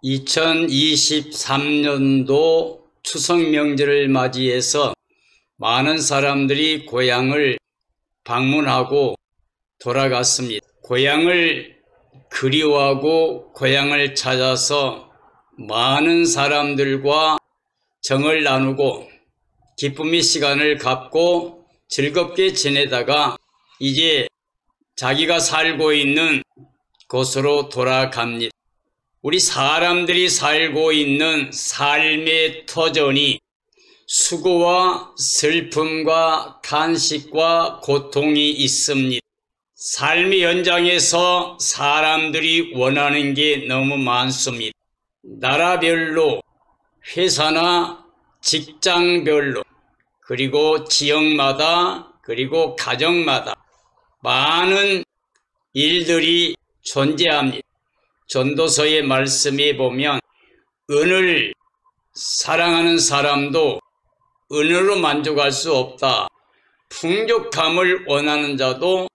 2023년도 추석 명절을 맞이해서 많은 사람들이 고향을 방문하고 돌아갔습니다. 고향을 그리워하고 고향을 찾아서 많은 사람들과 정을 나누고 기쁨의 시간을 갖고 즐겁게 지내다가 이제 자기가 살고 있는 곳으로 돌아갑니다. 우리 사람들이 살고 있는 삶의 터전이 수고와 슬픔과 탄식과 고통이 있습니다. 삶의 연장에서 사람들이 원하는 게 너무 많습니다. 나라별로, 회사나 직장별로, 그리고 지역마다, 그리고 가정마다 많은 일들이 존재합니다. 전도서의 말씀에 보면 은을 사랑하는 사람도 은으로 만족할 수 없다. 풍족함을 원하는 자도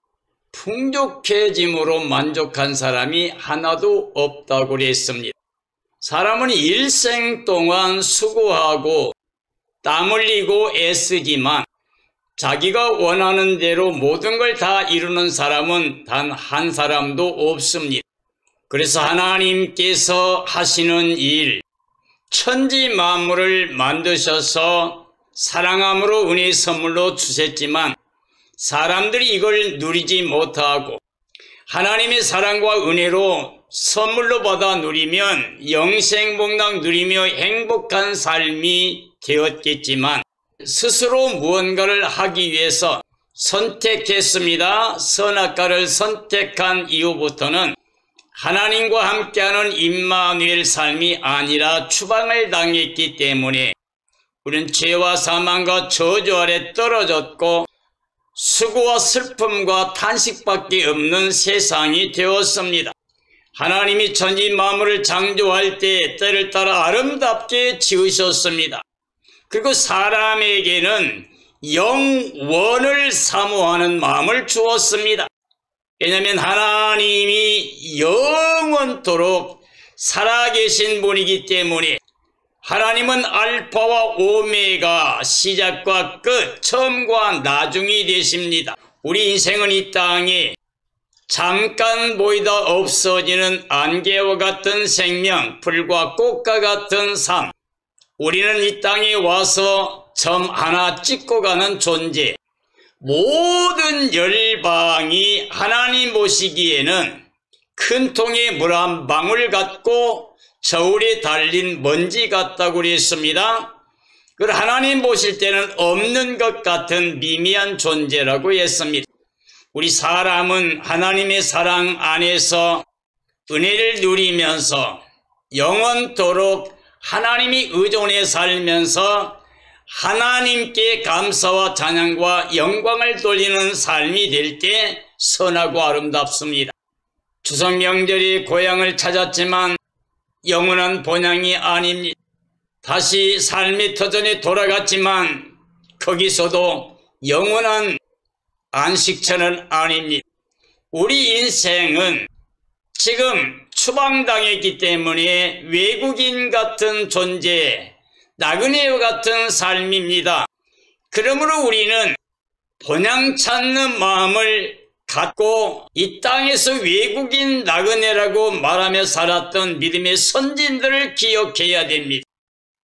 풍족해짐으로 만족한 사람이 하나도 없다고 그랬습니다. 사람은 일생 동안 수고하고 땀 흘리고 애쓰지만 자기가 원하는 대로 모든 걸 다 이루는 사람은 단 한 사람도 없습니다. 그래서 하나님께서 하시는 일, 천지 만물을 만드셔서 사랑함으로 은혜의 선물로 주셨지만 사람들이 이걸 누리지 못하고 하나님의 사랑과 은혜로 선물로 받아 누리면 영생복락 누리며 행복한 삶이 되었겠지만 스스로 무언가를 하기 위해서 선택했습니다. 선악과를 선택한 이후부터는 하나님과 함께하는 임마누엘 삶이 아니라 추방을 당했기 때문에 우리는 죄와 사망과 저주 아래 떨어졌고 수고와 슬픔과 탄식밖에 없는 세상이 되었습니다. 하나님이 천지 만물을 창조할 때 때를 따라 아름답게 지으셨습니다. 그리고 사람에게는 영원을 사모하는 마음을 주었습니다. 왜냐하면 하나님이 영원토록 살아계신 분이기 때문에 하나님은 알파와 오메가, 시작과 끝, 처음과 나중이 되십니다. 우리 인생은 이 땅에 잠깐 보이다 없어지는 안개와 같은 생명, 불과 꽃과 같은 삶. 우리는 이 땅에 와서 점 하나 찍고 가는 존재. 모든 열방이 하나님 보시기에는 큰 통에 물 한 방울 같고 저울에 달린 먼지 같다고 그랬습니다. 그걸 하나님 보실 때는 없는 것 같은 미미한 존재라고 했습니다. 우리 사람은 하나님의 사랑 안에서 은혜를 누리면서 영원토록 하나님이 의존해 살면서 하나님께 감사와 찬양과 영광을 돌리는 삶이 될 때 선하고 아름답습니다. 추석 명절에 고향을 찾았지만 영원한 본향이 아닙니다. 다시 삶의 터전에 돌아갔지만 거기서도 영원한 안식처는 아닙니다. 우리 인생은 지금 추방당했기 때문에 외국인 같은 존재, 나그네와 같은 삶입니다. 그러므로 우리는 본향 찾는 마음을 갖고 이 땅에서 외국인 나그네라고 말하며 살았던 믿음의 선진들을 기억해야 됩니다.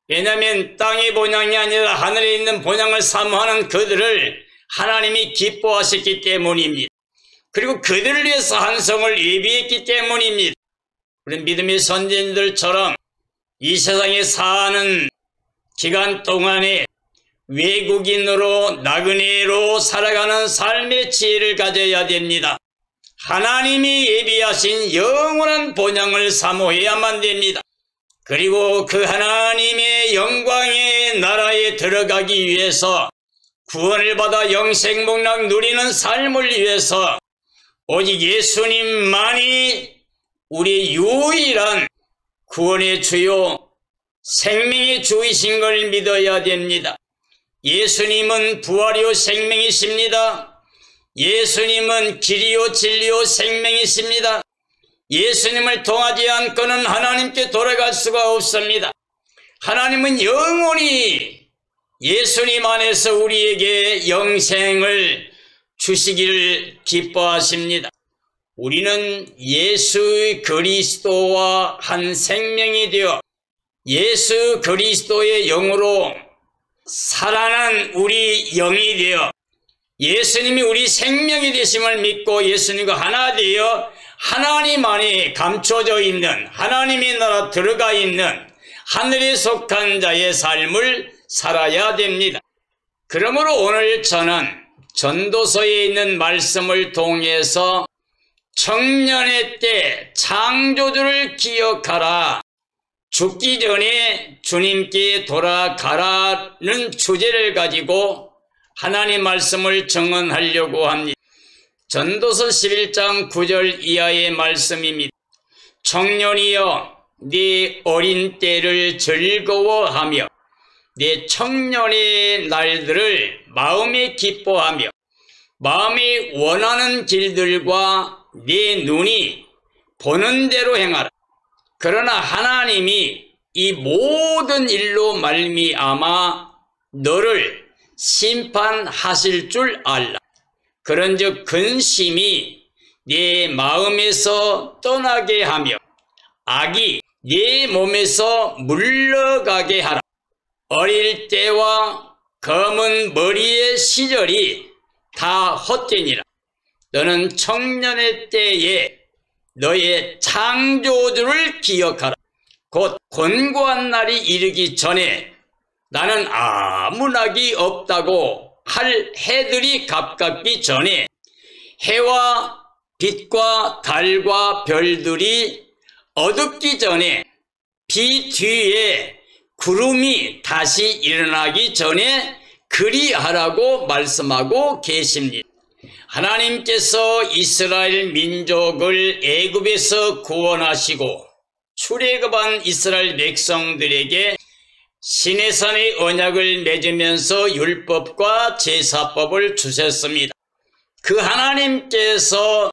왜냐하면 땅의 본향이 아니라 하늘에 있는 본향을 사모하는 그들을 하나님이 기뻐하셨기 때문입니다. 그리고 그들을 위해서 한 성을 예비했기 때문입니다. 우리 믿음의 선진들처럼 이 세상에 사는 기간 동안에 외국인으로 나그네로 살아가는 삶의 지혜를 가져야 됩니다. 하나님이 예비하신 영원한 본향을 사모해야만 됩니다. 그리고 그 하나님의 영광의 나라에 들어가기 위해서 구원을 받아 영생복락 누리는 삶을 위해서 오직 예수님만이 우리의 유일한 구원의 주요 생명의 주이신 걸 믿어야 됩니다. 예수님은 부활이요 생명이십니다. 예수님은 길이요 진리요 생명이십니다. 예수님을 통하지 않고는 하나님께 돌아갈 수가 없습니다. 하나님은 영원히 예수님 안에서 우리에게 영생을 주시기를 기뻐하십니다. 우리는 예수 그리스도와 한 생명이 되어 예수 그리스도의 영으로 살아난 우리 영이 되어 예수님이 우리 생명이 되심을 믿고 예수님과 하나 되어 하나님 안에 감춰져 있는 하나님의 나라 들어가 있는 하늘에 속한 자의 삶을 살아야 됩니다. 그러므로 오늘 저는 전도서에 있는 말씀을 통해서 청년의 때 창조주를 기억하라, 죽기 전에 주님께 돌아가라는 주제를 가지고 하나님 말씀을 증언하려고 합니다. 전도서 11장 9절 이하의 말씀입니다. 청년이여 네 어린 때를 즐거워하며 네 청년의 날들을 마음에 기뻐하며 마음이 원하는 길들과 네 눈이 보는 대로 행하라. 그러나 하나님이 이 모든 일로 말미암아 너를 심판하실 줄 알라. 그런즉 근심이 네 마음에서 떠나게 하며 악이 네 몸에서 물러가게 하라. 어릴 때와 검은 머리의 시절이 다 헛되니라. 너는 청년의 때에 너의 창조주를 기억하라. 곧 곤고한 날이 이르기 전에 나는 아무 낙이 없다고 할 해들이 가깝기 전에 해와 빛과 달과 별들이 어둡기 전에 비 뒤에 구름이 다시 일어나기 전에 그리하라고 말씀하고 계십니다. 하나님께서 이스라엘 민족을 애굽에서 구원하시고 출애굽한 이스라엘 백성들에게 시내산의 언약을 맺으면서 율법과 제사법을 주셨습니다. 그 하나님께서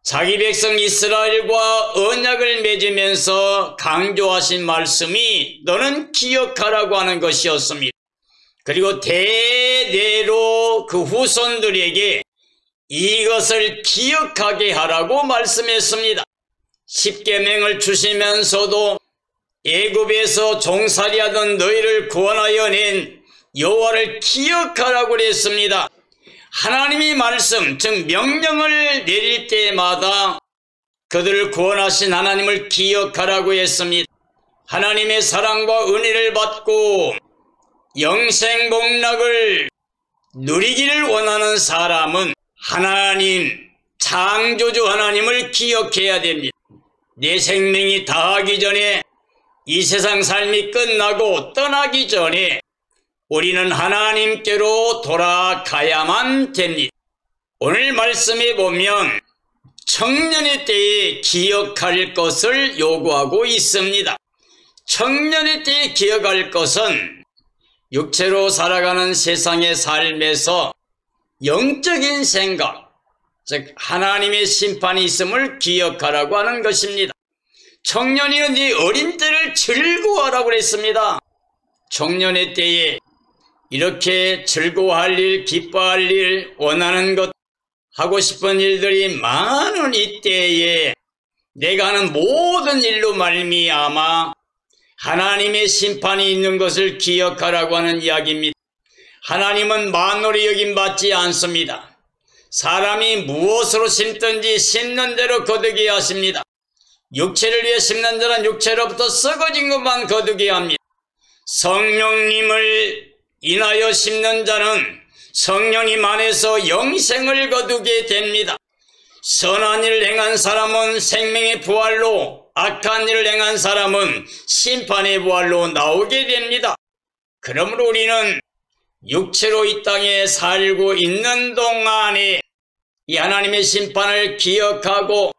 자기 백성 이스라엘과 언약을 맺으면서 강조하신 말씀이 너는 기억하라고 하는 것이었습니다. 그리고 대대로 그 후손들에게 이것을 기억하게 하라고 말씀했습니다. 십계명을 주시면서도 애굽에서 종살이하던 너희를 구원하여 낸 여호와를 기억하라고 그랬습니다. 하나님이 말씀, 즉 명령을 내릴 때마다 그들을 구원하신 하나님을 기억하라고 했습니다. 하나님의 사랑과 은혜를 받고 영생 복락을 누리기를 원하는 사람은 하나님, 창조주 하나님을 기억해야 됩니다. 내 생명이 다하기 전에 이 세상 삶이 끝나고 떠나기 전에 우리는 하나님께로 돌아가야만 됩니다. 오늘 말씀에 보면 청년의 때에 기억할 것을 요구하고 있습니다. 청년의 때에 기억할 것은 육체로 살아가는 세상의 삶에서 영적인 생각, 즉 하나님의 심판이 있음을 기억하라고 하는 것입니다. 청년이여 네 어린 때를 즐거워하라고 그랬습니다. 청년의 때에 이렇게 즐거워할 일, 기뻐할 일, 원하는 것, 하고 싶은 일들이 많은 이때에 내가 하는 모든 일로 말미암아 하나님의 심판이 있는 것을 기억하라고 하는 이야기입니다. 하나님은 만홀히 여김받지 않습니다. 사람이 무엇으로 심든지 심는 대로 거두게 하십니다. 육체를 위해 심는 자는 육체로부터 썩어진 것만 거두게 합니다. 성령님을 인하여 심는 자는 성령님 안에서 영생을 거두게 됩니다. 선한 일을 행한 사람은 생명의 부활로, 악한 일을 행한 사람은 심판의 부활로 나오게 됩니다. 그러므로 우리는 육체로 이 땅에 살고 있는 동안에 이 하나님의 심판을 기억하고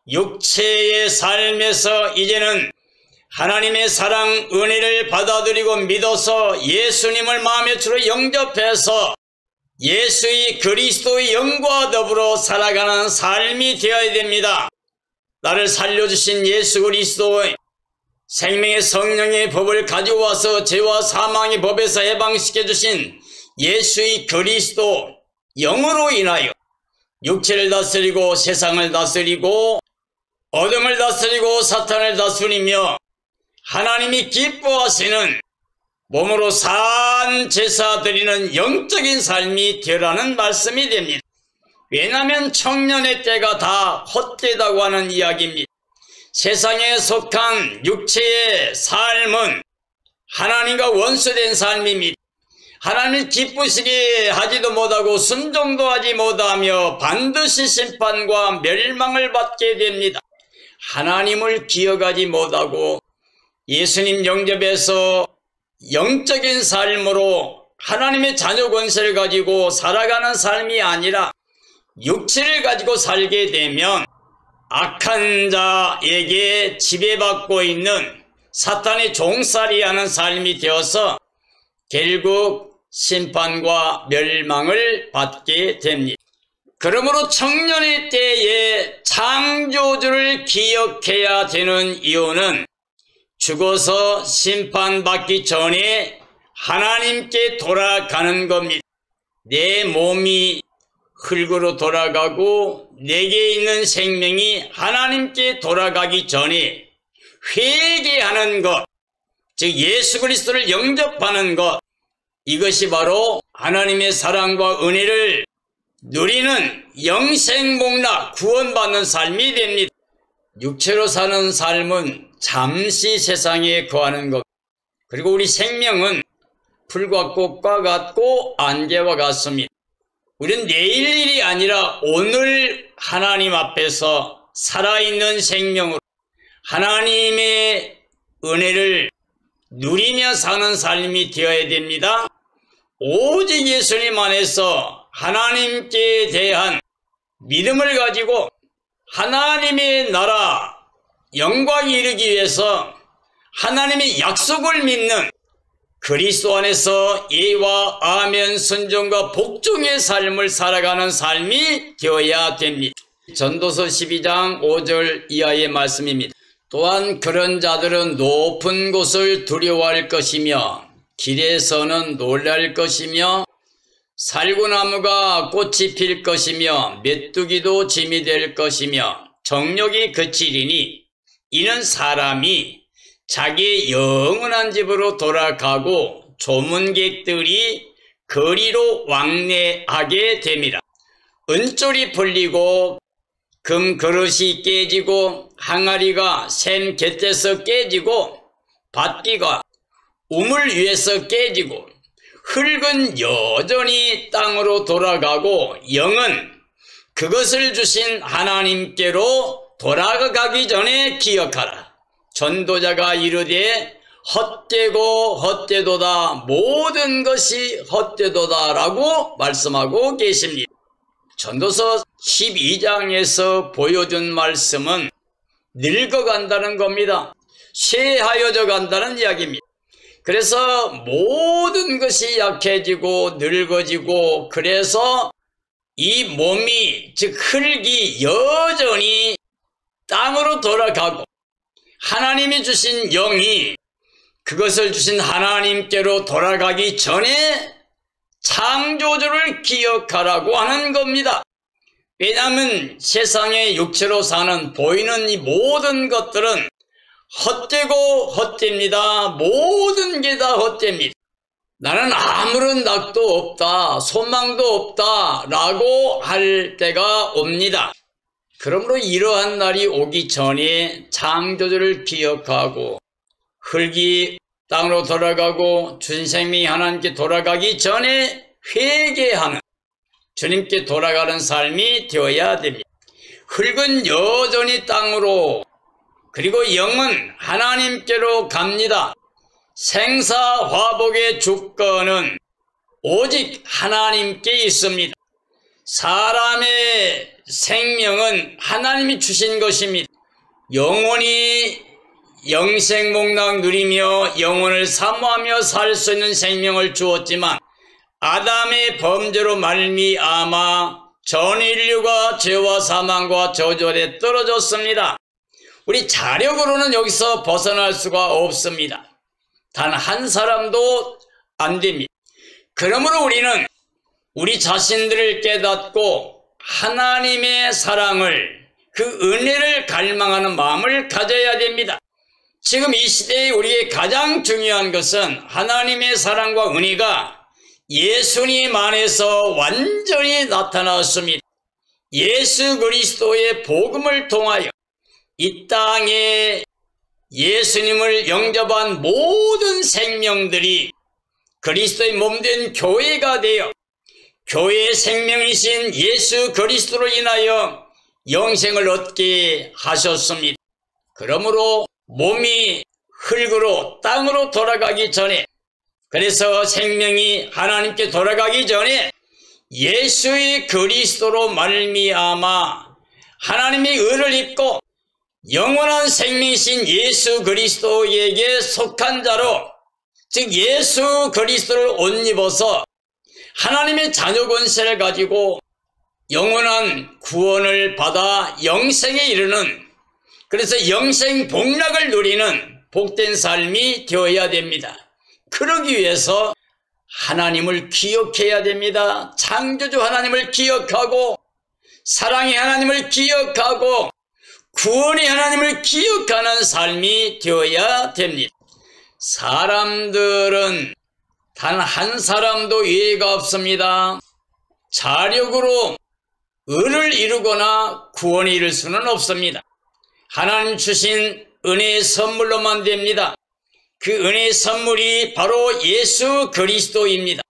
육체의 삶에서 이제는 하나님의 사랑, 은혜를 받아들이고 믿어서 예수님을 마음의 주로 영접해서 예수의 그리스도의 영과 더불어 살아가는 삶이 되어야 됩니다. 나를 살려주신 예수 그리스도의 생명의 성령의 법을 가지고 와서 죄와 사망의 법에서 해방시켜 주신 예수의 그리스도 영으로 인하여 육체를 다스리고 세상을 다스리고 어둠을 다스리고 사탄을 다스리며 하나님이 기뻐하시는 몸으로 산 제사 드리는 영적인 삶이 되라는 말씀이 됩니다. 왜냐하면 청년의 때가 다 헛되다고 하는 이야기입니다. 세상에 속한 육체의 삶은 하나님과 원수된 삶입니다. 하나님을 기쁘시게 하지도 못하고 순종도 하지 못하며 반드시 심판과 멸망을 받게 됩니다. 하나님을 기억하지 못하고 예수님 영접해서 영적인 삶으로 하나님의 자녀 권세를 가지고 살아가는 삶이 아니라 육체를 가지고 살게 되면 악한 자에게 지배받고 있는 사탄의 종살이하는 삶이 되어서 결국 심판과 멸망을 받게 됩니다. 그러므로 청년의 때에 창조주를 기억해야 되는 이유는 죽어서 심판받기 전에 하나님께 돌아가는 겁니다. 내 몸이 흙으로 돌아가고 내게 있는 생명이 하나님께 돌아가기 전에 회개하는 것, 즉 예수 그리스도를 영접하는 것, 이것이 바로 하나님의 사랑과 은혜를 누리는 영생복락 구원받는 삶이 됩니다. 육체로 사는 삶은 잠시 세상에 거하는 것, 그리고 우리 생명은 풀과 꽃과 같고 안개와 같습니다. 우리는 내일 일이 아니라 오늘 하나님 앞에서 살아있는 생명으로 하나님의 은혜를 누리며 사는 삶이 되어야 됩니다. 오직 예수님 안에서 하나님께 대한 믿음을 가지고 하나님의 나라 영광이 이르기 위해서 하나님의 약속을 믿는 그리스도 안에서 예와 아멘 순종과 복종의 삶을 살아가는 삶이 되어야 됩니다. 전도서 12장 5절 이하의 말씀입니다. 또한 그런 자들은 높은 곳을 두려워할 것이며 길에서는 놀랄 것이며 살구나무가 꽃이 필 것이며 메뚜기도 짐이 될 것이며 정욕이 그치리니 이는 사람이 자기의 영원한 집으로 돌아가고 조문객들이 거리로 왕래하게 됩니다. 은쫄이 풀리고 금 그릇이 깨지고 항아리가 샘 곁에서 깨지고 밭기가 우물 위에서 깨지고 흙은 여전히 땅으로 돌아가고 영은 그것을 주신 하나님께로 돌아가기 전에 기억하라. 전도자가 이르되 헛되고 헛되도다, 모든 것이 헛되도다 라고 말씀하고 계십니다. 전도서 12장에서 보여준 말씀은 늙어간다는 겁니다. 쇠하여져 간다는 이야기입니다. 그래서 모든 것이 약해지고 늙어지고, 그래서 이 몸이, 즉 흙이 여전히 땅으로 돌아가고 하나님이 주신 영이 그것을 주신 하나님께로 돌아가기 전에 창조주를 기억하라고 하는 겁니다. 왜냐하면 세상의 육체로 사는 보이는 이 모든 것들은 헛되고 헛됩니다. 모든 게 다 헛됩니다. 나는 아무런 낙도 없다, 소망도 없다 라고 할 때가 옵니다. 그러므로 이러한 날이 오기 전에 창조주를 기억하고 흙이 땅으로 돌아가고 주신 생명이 하나님께 돌아가기 전에 회개하는, 주님께 돌아가는 삶이 되어야 됩니다. 흙은 여전히 땅으로, 그리고 영은 하나님께로 갑니다. 생사화복의 주권은 오직 하나님께 있습니다. 사람의 생명은 하나님이 주신 것입니다. 영원히 영생복락 누리며 영혼을 사모하며 살 수 있는 생명을 주었지만 아담의 범죄로 말미암아 전 인류가 죄와 사망과 저주 아래 떨어졌습니다. 우리 자력으로는 여기서 벗어날 수가 없습니다. 단 한 사람도 안 됩니다. 그러므로 우리는 우리 자신들을 깨닫고 하나님의 사랑을, 그 은혜를 갈망하는 마음을 가져야 됩니다. 지금 이 시대에 우리의 가장 중요한 것은 하나님의 사랑과 은혜가 예수님 안에서 완전히 나타났습니다. 예수 그리스도의 복음을 통하여 이 땅에 예수님을 영접한 모든 생명들이 그리스도의 몸된 교회가 되어 교회의 생명이신 예수 그리스도로 인하여 영생을 얻게 하셨습니다. 그러므로 몸이 흙으로 땅으로 돌아가기 전에, 그래서 생명이 하나님께 돌아가기 전에 예수의 그리스도로 말미암아 하나님의 의를 입고 영원한 생명이신 예수 그리스도에게 속한 자로, 즉 예수 그리스도를 옷 입어서 하나님의 자녀 권세를 가지고 영원한 구원을 받아 영생에 이르는, 그래서 영생 복락을 누리는 복된 삶이 되어야 됩니다. 그러기 위해서 하나님을 기억해야 됩니다. 창조주 하나님을 기억하고 사랑의 하나님을 기억하고 구원의 하나님을 기억하는 삶이 되어야 됩니다. 사람들은 단 한 사람도 예외가 없습니다. 자력으로 의를 이루거나 구원을 이룰 수는 없습니다. 하나님 주신 은혜의 선물로만 됩니다. 그 은혜의 선물이 바로 예수 그리스도입니다.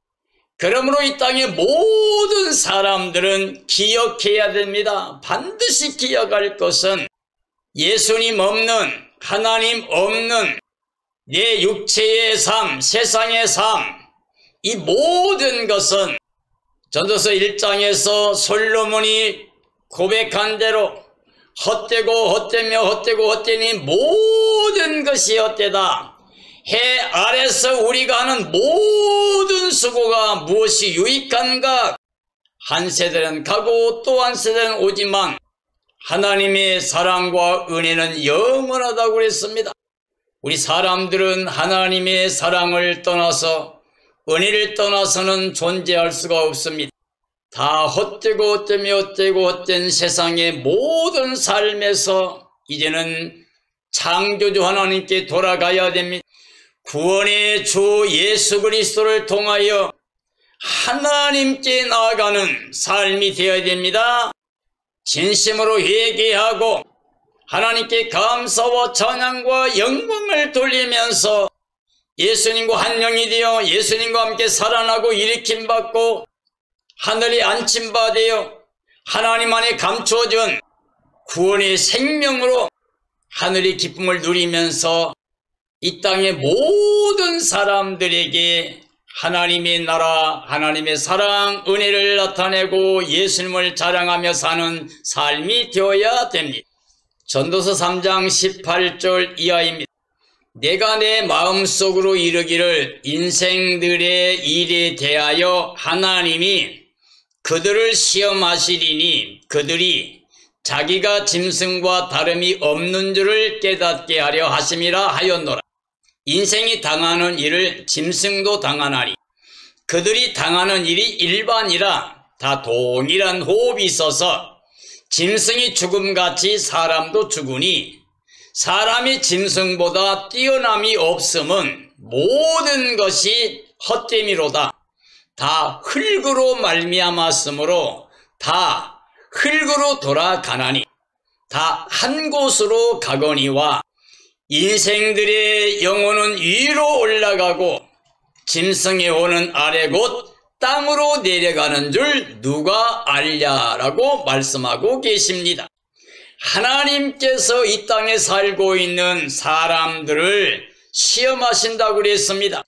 그러므로 이 땅의 모든 사람들은 기억해야 됩니다. 반드시 기억할 것은 예수님 없는, 하나님 없는 내 육체의 삶, 세상의 삶, 이 모든 것은 전도서 1장에서 솔로몬이 고백한 대로 헛되고 헛되며 헛되고 헛되니 모든 것이 헛되다. 해 아래서 우리가 하는 모든 수고가 무엇이 유익한가? 한 세대는 가고 또 한 세대는 오지만 하나님의 사랑과 은혜는 영원하다고 그랬습니다. 우리 사람들은 하나님의 사랑을 떠나서, 은혜를 떠나서는 존재할 수가 없습니다. 다 헛되고 헛되며 헛되고 헛된 세상의 모든 삶에서 이제는 창조주 하나님께 돌아가야 됩니다. 구원의 주 예수 그리스도를 통하여 하나님께 나아가는 삶이 되어야 됩니다. 진심으로 회개하고 하나님께 감사와 찬양과 영광을 돌리면서 예수님과 한 영이 되어 예수님과 함께 살아나고 일으킴받고 하늘에 안침받아 하나님 안에 감추어진 구원의 생명으로 하늘의 기쁨을 누리면서 이 땅의 모든 사람들에게 하나님의 나라, 하나님의 사랑, 은혜를 나타내고 예수님을 자랑하며 사는 삶이 되어야 됩니다. 전도서 3장 18절 이하입니다. 내가 내 마음속으로 이르기를 인생들의 일에 대하여 하나님이 그들을 시험하시리니 그들이 자기가 짐승과 다름이 없는 줄을 깨닫게 하려 하심이라 하였노라. 인생이 당하는 일을 짐승도 당하나니 그들이 당하는 일이 일반이라 다 동일한 호흡이 있어서 짐승이 죽음같이 사람도 죽으니 사람이 짐승보다 뛰어남이 없음은 모든 것이 헛됨이로다. 다 흙으로 말미암았으므로 다 흙으로 돌아가나니 다 한 곳으로 가거니와 인생들의 영혼은 위로 올라가고 짐승의 혼은 아래 곧 땅으로 내려가는 줄 누가 알랴라고 말씀하고 계십니다. 하나님께서 이 땅에 살고 있는 사람들을 시험하신다고 그랬습니다.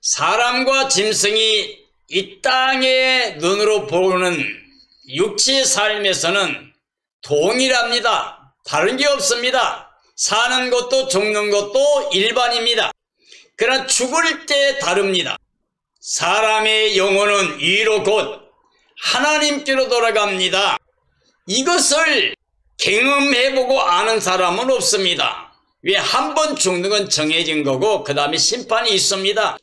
사람과 짐승이 이 땅의 눈으로 보는 육체의 삶에서는 동일합니다. 다른 게 없습니다. 사는 것도 죽는 것도 일반입니다. 그러나 죽을 때 다릅니다. 사람의 영혼은 위로 곧 하나님께로 돌아갑니다. 이것을 경험해보고 아는 사람은 없습니다. 왜? 한 번 죽는 건 정해진 거고 그 다음에 심판이 있습니다.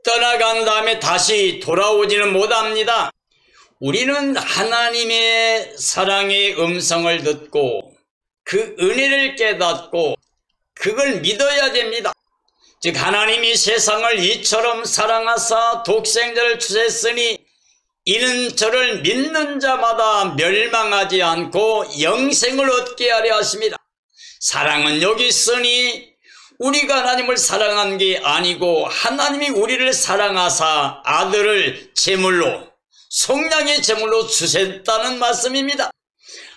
떠나간 다음에 다시 돌아오지는 못합니다. 우리는 하나님의 사랑의 음성을 듣고 그 은혜를 깨닫고 그걸 믿어야 됩니다. 즉 하나님이 세상을 이처럼 사랑하사 독생자를 주셨으니 이는 저를 믿는 자마다 멸망하지 않고 영생을 얻게 하려 하십니다. 사랑은 여기 있으니 우리가 하나님을 사랑한 게 아니고 하나님이 우리를 사랑하사 아들을 제물로 속량의 제물로 주셨다는 말씀입니다.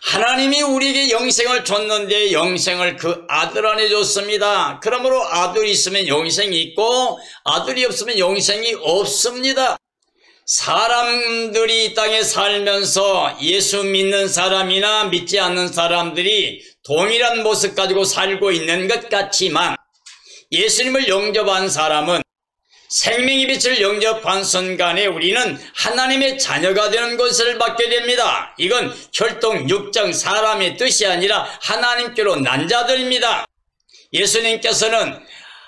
하나님이 우리에게 영생을 줬는데 영생을 그 아들 안에 줬습니다. 그러므로 아들이 있으면 영생이 있고 아들이 없으면 영생이 없습니다. 사람들이 이 땅에 살면서 예수 믿는 사람이나 믿지 않는 사람들이 동일한 모습 가지고 살고 있는 것 같지만 예수님을 영접한 사람은 생명의 빛을 영접한 순간에 우리는 하나님의 자녀가 되는 것을 받게 됩니다. 이건 혈통 육정 사람의 뜻이 아니라 하나님께로 난 자들입니다. 예수님께서는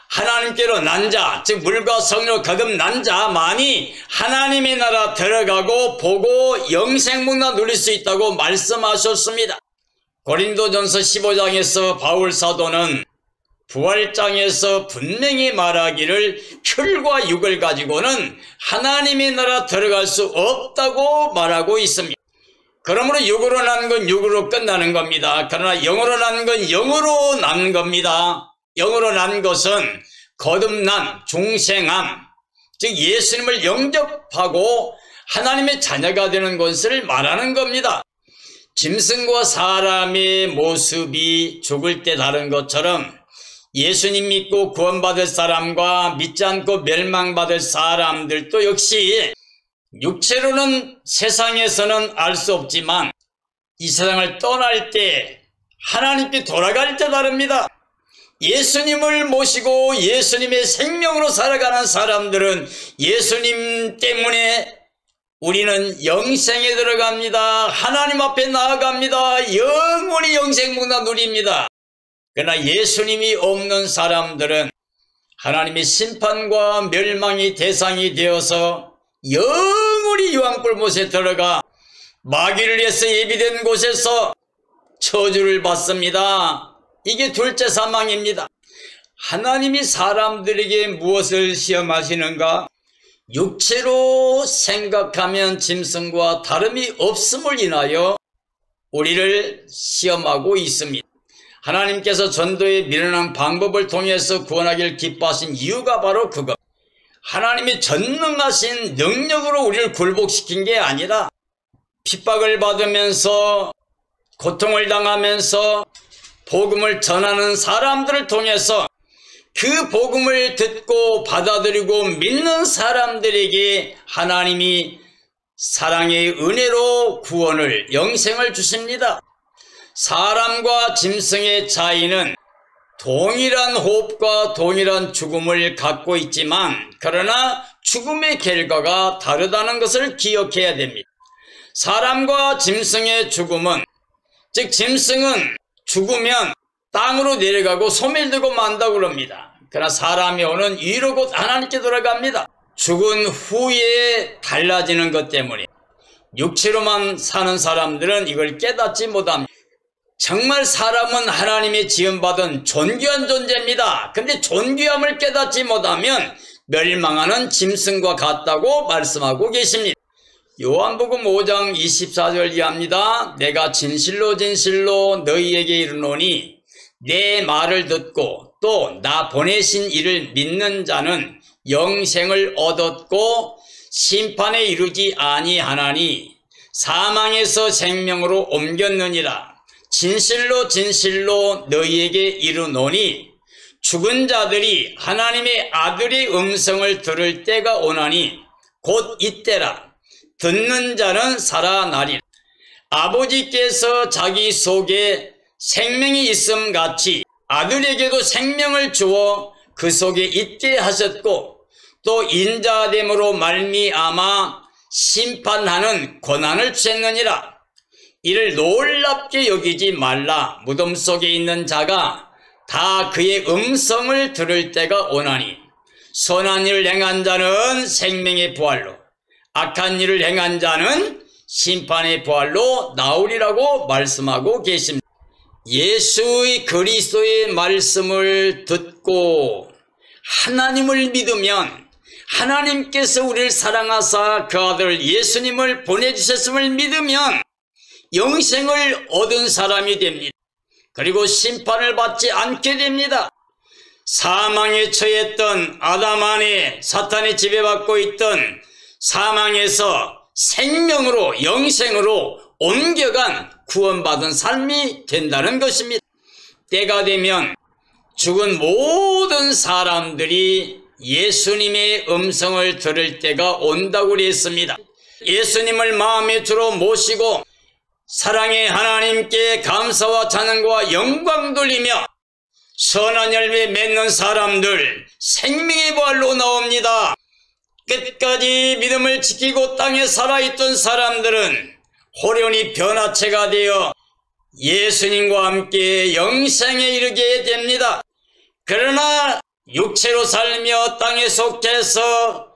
하나님께로 난 자, 즉 물과 성령으로 거듭난 자만이 하나님의 나라 들어가고 보고 영생문화 누릴 수 있다고 말씀하셨습니다. 고린도전서 15장에서 바울 사도는 부활장에서 분명히 말하기를 혈과 육을 가지고는 하나님의 나라 들어갈 수 없다고 말하고 있습니다. 그러므로 육으로 난 건 육으로 끝나는 겁니다. 그러나 영으로 난 건 영으로 난 겁니다. 영으로 난 것은 거듭남, 중생함, 즉 예수님을 영접하고 하나님의 자녀가 되는 것을 말하는 겁니다. 짐승과 사람의 모습이 죽을 때 다른 것처럼 예수님 믿고 구원받을 사람과 믿지 않고 멸망받을 사람들도 역시 육체로는 세상에서는 알 수 없지만 이 세상을 떠날 때 하나님께 돌아갈 때 다릅니다. 예수님을 모시고 예수님의 생명으로 살아가는 사람들은 예수님 때문에 우리는 영생에 들어갑니다. 하나님 앞에 나아갑니다. 영원히 영생문화 누립니다. 그러나 예수님이 없는 사람들은 하나님의 심판과 멸망의 대상이 되어서 영원히 유황불못에 들어가 마귀를 위해서 예비된 곳에서 저주를 받습니다. 이게 둘째 사망입니다. 하나님이 사람들에게 무엇을 시험하시는가? 육체로 생각하면 짐승과 다름이 없음을 인하여 우리를 시험하고 있습니다. 하나님께서 전도에 미련한 방법을 통해서 구원하기를 기뻐하신 이유가 바로 그것. 하나님이 전능하신 능력으로 우리를 굴복시킨 게 아니라 핍박을 받으면서 고통을 당하면서 복음을 전하는 사람들을 통해서 그 복음을 듣고 받아들이고 믿는 사람들에게 하나님이 사랑의 은혜로 구원을, 영생을 주십니다. 사람과 짐승의 차이는 동일한 호흡과 동일한 죽음을 갖고 있지만 그러나 죽음의 결과가 다르다는 것을 기억해야 됩니다. 사람과 짐승의 죽음은, 즉 짐승은 죽으면 땅으로 내려가고 소멸되고 만다고 그럽니다. 그러나 사람이 오는 위로 곧 하나님께 돌아갑니다. 죽은 후에 달라지는 것 때문에 육체로만 사는 사람들은 이걸 깨닫지 못합니다. 정말 사람은 하나님의 지음받은 존귀한 존재입니다. 근데 존귀함을 깨닫지 못하면 멸망하는 짐승과 같다고 말씀하고 계십니다. 요한복음 5장 24절 이하입니다. 내가 진실로 진실로 너희에게 이르노니 내 말을 듣고 또 나 보내신 이를 믿는 자는 영생을 얻었고 심판에 이르지 아니하나니 사망에서 생명으로 옮겼느니라. 진실로 진실로 너희에게 이르노니 죽은 자들이 하나님의 아들의 음성을 들을 때가 오나니 곧 이때라. 듣는 자는 살아나리라. 아버지께서 자기 속에 생명이 있음 같이 아들에게도 생명을 주어 그 속에 있게 하셨고 또 인자됨으로 말미암아 심판하는 권한을 주셨느니라. 이를 놀랍게 여기지 말라. 무덤 속에 있는 자가 다 그의 음성을 들을 때가 오나니 선한 일을 행한 자는 생명의 부활로, 악한 일을 행한 자는 심판의 부활로 나오리라고 말씀하고 계십니다. 예수의 그리스도의 말씀을 듣고 하나님을 믿으면 하나님께서 우리를 사랑하사 그 아들 예수님을 보내주셨음을 믿으면 영생을 얻은 사람이 됩니다. 그리고 심판을 받지 않게 됩니다. 사망에 처했던 아담 안에 사탄이 지배받고 있던 사망에서 생명으로, 영생으로 옮겨간 구원받은 삶이 된다는 것입니다. 때가 되면 죽은 모든 사람들이 예수님의 음성을 들을 때가 온다고 그랬습니다. 예수님을 마음의 주로 모시고 사랑의 하나님께 감사와 찬양과 영광 돌리며 선한 열매 맺는 사람들 생명의 부활로 나옵니다. 끝까지 믿음을 지키고 땅에 살아있던 사람들은 호련히 변화체가 되어 예수님과 함께 영생에 이르게 됩니다. 그러나 육체로 살며 땅에 속해서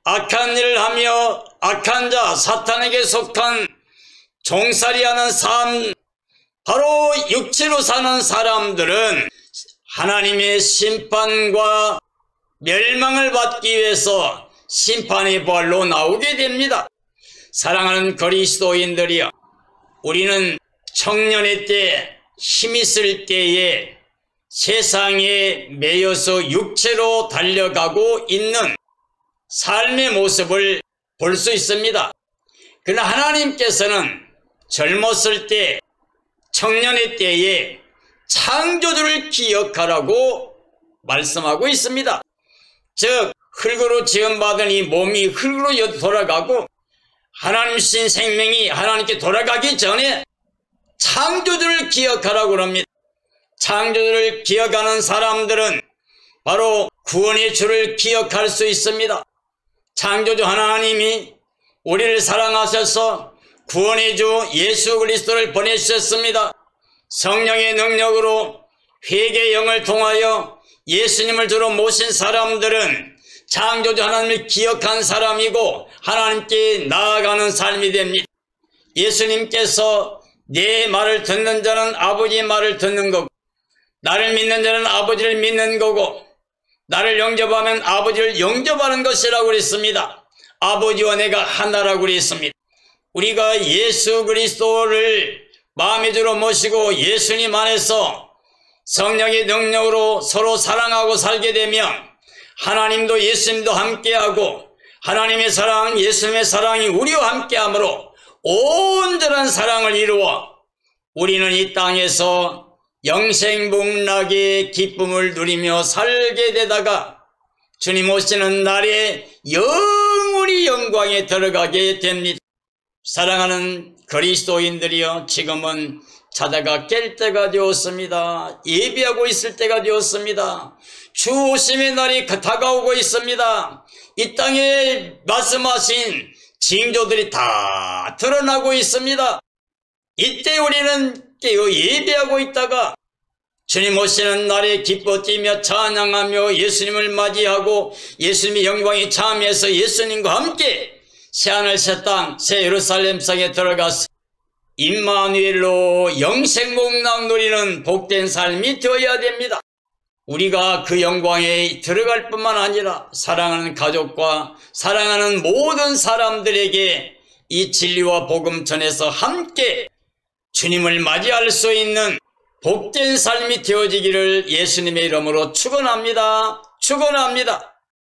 악한 일을 하며 악한 자 사탄에게 속한 종살이하는 삶, 바로 육체로 사는 사람들은 하나님의 심판과 멸망을 받기 위해서 심판의 부활로 나오게 됩니다. 사랑하는 그리스도인들이여, 우리는 청년의 때, 힘있을 때에 세상에 매여서 육체로 달려가고 있는 삶의 모습을 볼 수 있습니다. 그러나 하나님께서는 젊었을 때, 청년의 때에 창조주를 기억하라고 말씀하고 있습니다. 즉 흙으로 지음받은 이 몸이 흙으로 돌아가고 하나님 신 생명이 하나님께 돌아가기 전에 창조주를 기억하라고 합니다. 창조주를 기억하는 사람들은 바로 구원의 주를 기억할 수 있습니다. 창조주 하나님이 우리를 사랑하셔서 구원의 주 예수 그리스도를 보내주셨습니다. 성령의 능력으로 회개의 영을 통하여 예수님을 주로 모신 사람들은 창조주 하나님을 기억한 사람이고 하나님께 나아가는 삶이 됩니다. 예수님께서 내 말을 듣는 자는 아버지의 말을 듣는 거고 나를 믿는 자는 아버지를 믿는 거고 나를 영접하면 아버지를 영접하는 것이라고 그랬습니다. 아버지와 내가 하나라고 그랬습니다. 우리가 예수 그리스도를 마음의 주로 모시고 예수님 안에서 성령의 능력으로 서로 사랑하고 살게 되면 하나님도 예수님도 함께하고 하나님의 사랑, 예수님의 사랑이 우리와 함께하므로 온전한 사랑을 이루어 우리는 이 땅에서 영생복락의 기쁨을 누리며 살게 되다가 주님 오시는 날에 영원히 영광에 들어가게 됩니다. 사랑하는 그리스도인들이여, 지금은 자다가 깰 때가 되었습니다. 예비하고 있을 때가 되었습니다. 주 오심의 날이 다가오고 있습니다. 이 땅에 말씀하신 징조들이 다 드러나고 있습니다. 이때 우리는 깨어 예배하고 있다가 주님 오시는 날에 기뻐 뛰며 찬양하며 예수님을 맞이하고 예수님의 영광에 참여해서 예수님과 함께 새하늘 새 땅 새 예루살렘 성에 들어가서 임마누엘로 영생복락 누리는 복된 삶이 되어야 됩니다. 우리가 그 영광에 들어갈 뿐만 아니라 사랑하는 가족과 사랑하는 모든 사람들에게 이 진리와 복음 전해서 함께 주님을 맞이할 수 있는 복된 삶이 되어지기를 예수님의 이름으로 축원합니다. 축원합니다.